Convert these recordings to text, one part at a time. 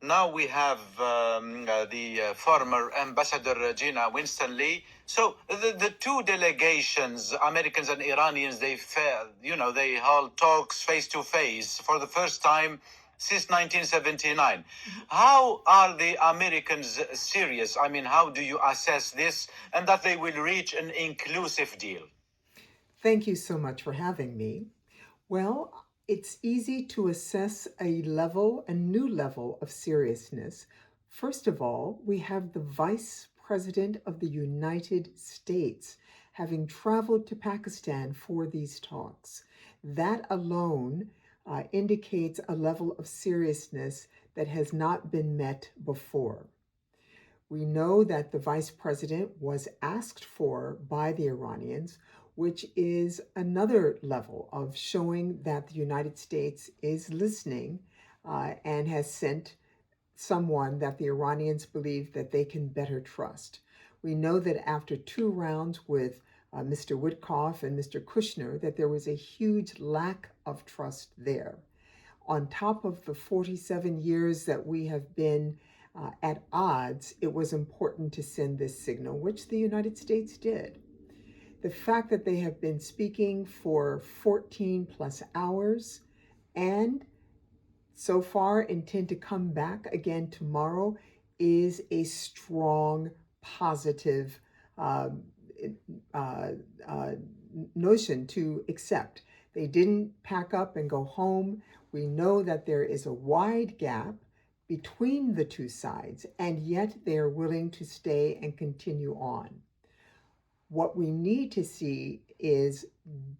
Now we have the former Ambassador Gina Winstanley. So the two delegations, Americans and Iranians, they held talks face to face for the first time since 1979. How are the Americans serious? I mean, how do you assess this and that they will reach an inclusive deal? Thank you so much for having me. Well, it's easy to assess a new level of seriousness. First of all, we have the Vice President of the United States having traveled to Pakistan for these talks. That alone indicates a level of seriousness that has not been met before. We know that the vice president was asked for by the Iranians, which is another level of showing that the United States is listening and has sent someone that the Iranians believe that they can better trust. We know that after two rounds with Mr. Witkoff and Mr. Kushner, that there was a huge lack of trust there. On top of the 47 years that we have been at odds, it was important to send this signal, which the United States did. The fact that they have been speaking for 14 plus hours and so far intend to come back again tomorrow is a strong positive uh, uh, uh, notion to accept. They didn't pack up and go home. We know that there is a wide gap between the two sides, and yet they are willing to stay and continue on. What we need to see is,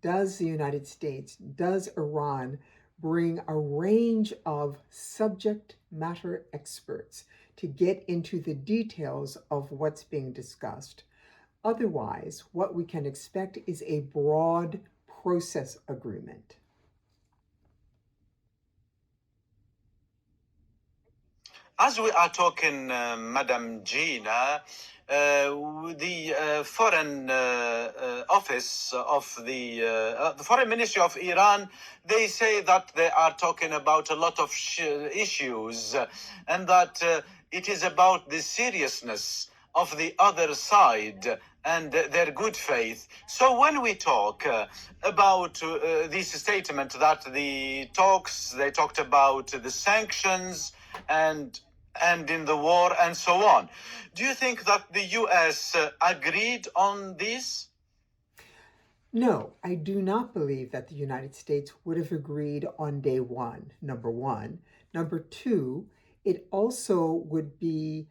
does the United States, does Iran bring a range of subject matter experts to get into the details of what's being discussed? Otherwise, what we can expect is a broad process agreement. As we are talking, Madam Gina, the foreign office of the foreign ministry of Iran, they say that they are talking about a lot of issues and that it is about the seriousness of the other side and their good faith. So when we talk about this statement that the talks, they talked about the sanctions and in the war and so on. Do you think that the US agreed on this? No, I do not believe that the United States would have agreed on day one, number one. Number two, it also would be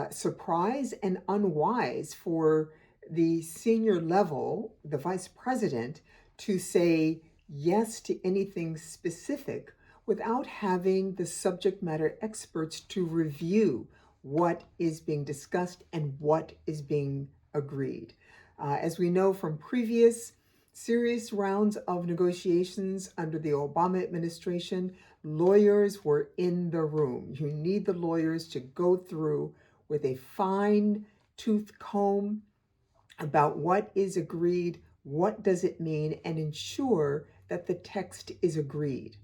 surprise and unwise for the senior level, the vice president, to say yes to anything specific without having the subject matter experts to review what is being discussed and what is being agreed. As we know from previous serious rounds of negotiations under the Obama administration, lawyers were in the room. You need the lawyers to go through with a fine tooth comb about what is agreed, what does it mean, and ensure that the text is agreed.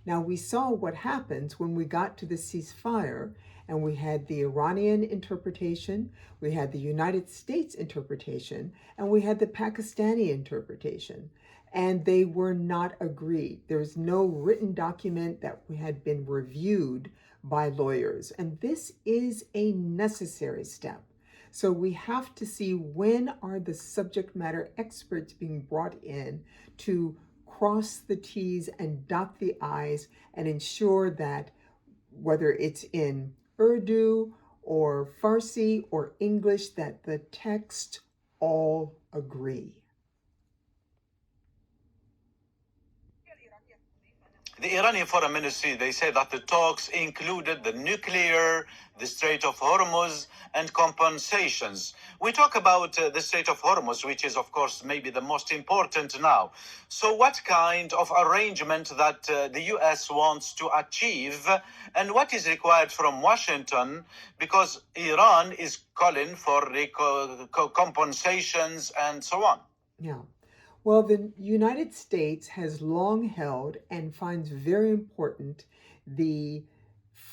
Now, we saw what happens when we got to the ceasefire, and we had the Iranian interpretation, we had the United States interpretation, and we had the Pakistani interpretation. And they were not agreed. There was no written document that had been reviewed by lawyers. And this is a necessary step. So we have to see, when are the subject matter experts being brought in to cross the T's and dot the I's and ensure that, whether it's in Urdu or Farsi or English, that the text all agree. The Iranian Foreign Ministry, they say that the talks included the nuclear, the Strait of Hormuz, and compensations. We talk about the Strait of Hormuz, which is, of course, maybe the most important now. So what kind of arrangement that the U.S. wants to achieve, and what is required from Washington, because Iran is calling for compensations and so on? Yeah. Well, the United States has long held and finds very important the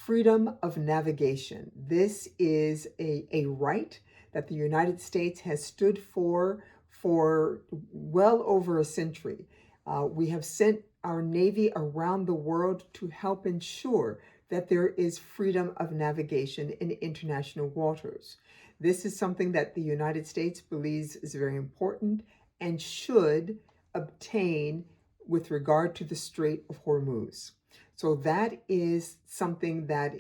freedom of navigation. This is a right that the United States has stood for well over a century. We have sent our Navy around the world to help ensure that there is freedom of navigation in international waters. This is something that the United States believes is very important and should obtain with regard to the Strait of Hormuz. So that is something that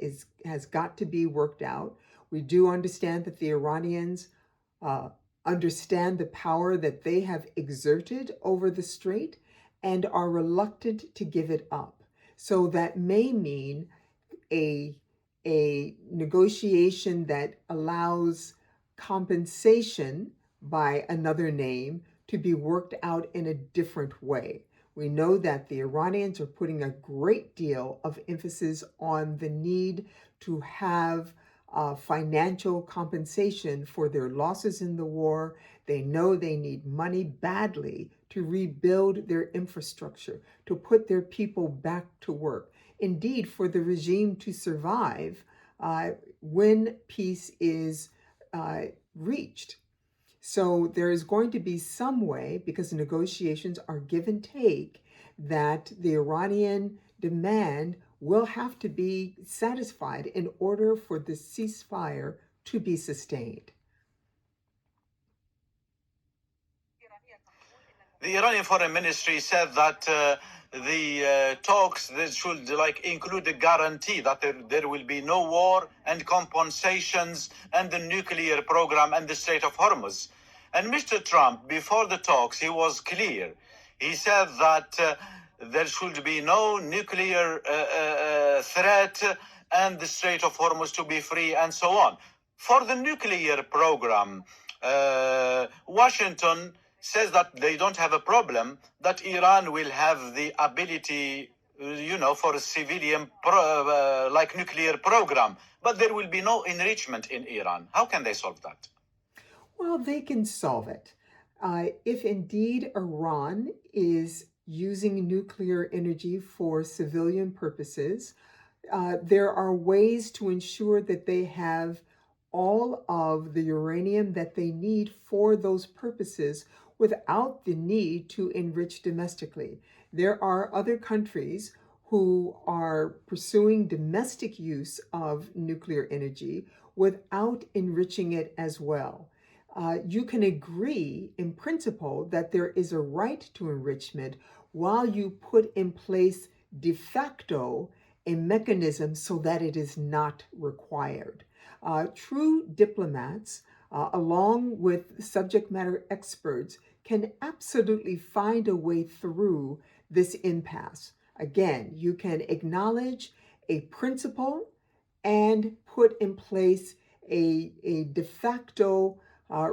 has got to be worked out. We do understand that the Iranians understand the power that they have exerted over the strait and are reluctant to give it up. So that may mean a negotiation that allows compensation by another name to be worked out in a different way. We know that the Iranians are putting a great deal of emphasis on the need to have financial compensation for their losses in the war. They know they need money badly to rebuild their infrastructure, to put their people back to work. Indeed, for the regime to survive when peace is reached. So there is going to be some way, because negotiations are give and take, that the Iranian demand will have to be satisfied in order for the ceasefire to be sustained. The Iranian Foreign Ministry said that the talks that should include a guarantee that there will be no war and compensations and the nuclear program and the Strait of Hormuz. And Mr. Trump, before the talks, he was clear. He said that there should be no nuclear threat and the Strait of Hormuz to be free and so on. For the nuclear program, Washington says that they don't have a problem, that Iran will have the ability, for a civilian nuclear program, but there will be no enrichment in Iran. How can they solve that? Well, they can solve it. If indeed Iran is using nuclear energy for civilian purposes, there are ways to ensure that they have all of the uranium that they need for those purposes without the need to enrich domestically. There are other countries who are pursuing domestic use of nuclear energy without enriching it as well. You can agree in principle that there is a right to enrichment while you put in place de facto a mechanism so that it is not required. True diplomats, along with subject matter experts, can absolutely find a way through this impasse. Again, you can acknowledge a principle and put in place a de facto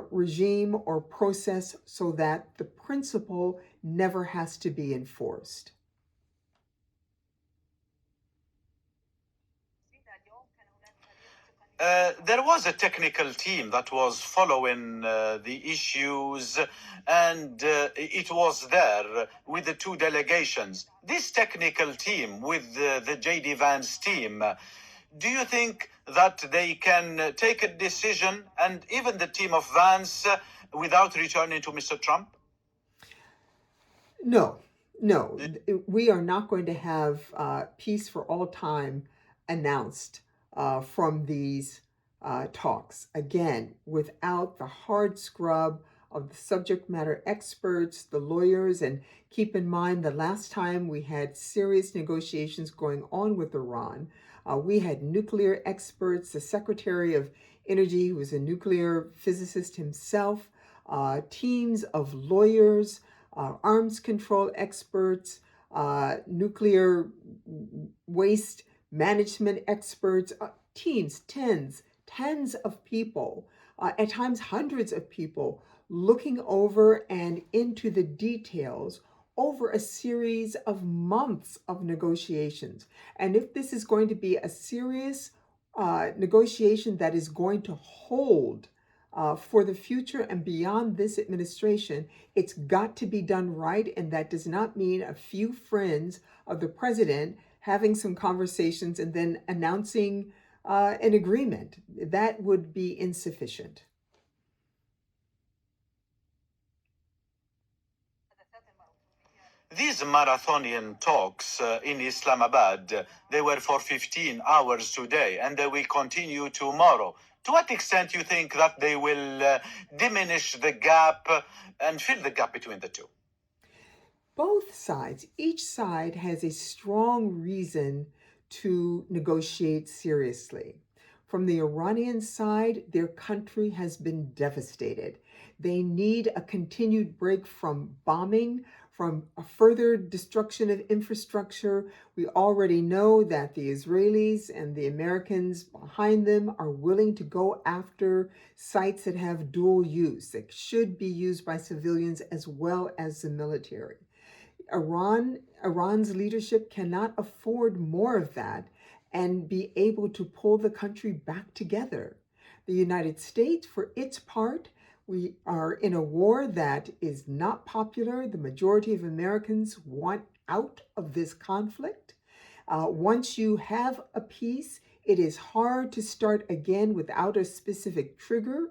regime or process so that the principle never has to be enforced. There was a technical team that was following the issues, and it was there with the two delegations. This technical team with the J.D. Vance team, do you think that they can take a decision, and even the team of Vance, without returning to Mr. Trump? No. We are not going to have peace for all time announced from these talks. Again, without the hard scrub of the subject matter experts, the lawyers, and keep in mind the last time we had serious negotiations going on with Iran, we had nuclear experts, the Secretary of Energy, who was a nuclear physicist himself, teams of lawyers, arms control experts, nuclear waste management experts, teams, tens of people, at times hundreds of people, looking over and into the details over a series of months of negotiations. And if this is going to be a serious negotiation that is going to hold for the future and beyond this administration, it's got to be done right. And that does not mean a few friends of the president having some conversations and then announcing an agreement. That would be insufficient. These marathonian talks in Islamabad, they were for 15 hours today, and they will continue tomorrow. To what extent do you think that they will diminish the gap and fill the gap between the two? Both sides, each side has a strong reason to negotiate seriously. From the Iranian side, their country has been devastated. They need a continued break from bombing, from a further destruction of infrastructure. We already know that the Israelis and the Americans behind them are willing to go after sites that have dual use, that should be used by civilians as well as the military. Iran's leadership cannot afford more of that and be able to pull the country back together. The United States, for its part, we are in a war that is not popular. The majority of Americans want out of this conflict. Once you have a peace, it is hard to start again without a specific trigger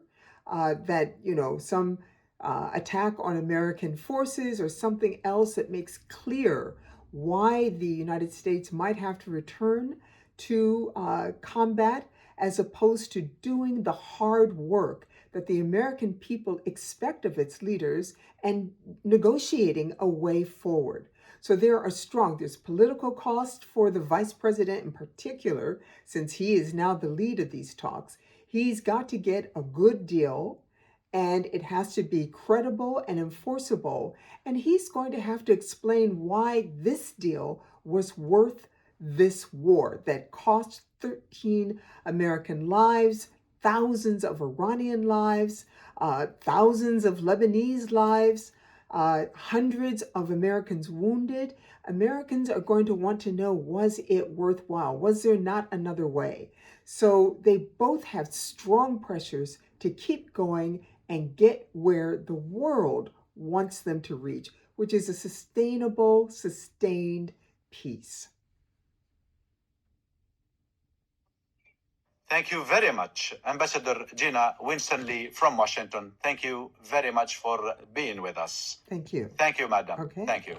some attack on American forces or something else that makes clear why the United States might have to return to combat, as opposed to doing the hard work that the American people expect of its leaders and negotiating a way forward. So there's political cost for the vice president in particular, since he is now the lead of these talks. He's got to get a good deal, and it has to be credible and enforceable. And he's going to have to explain why this deal was worth this war that cost 13 American lives, thousands of Iranian lives, thousands of Lebanese lives, hundreds of Americans wounded. Americans are going to want to know, was it worthwhile? Was there not another way? So they both have strong pressures to keep going and get where the world wants them to reach, which is a sustainable, sustained peace. Thank you very much, Ambassador Gina Winstanley from Washington. Thank you very much for being with us. Thank you. Thank you, madam. Okay. Thank you.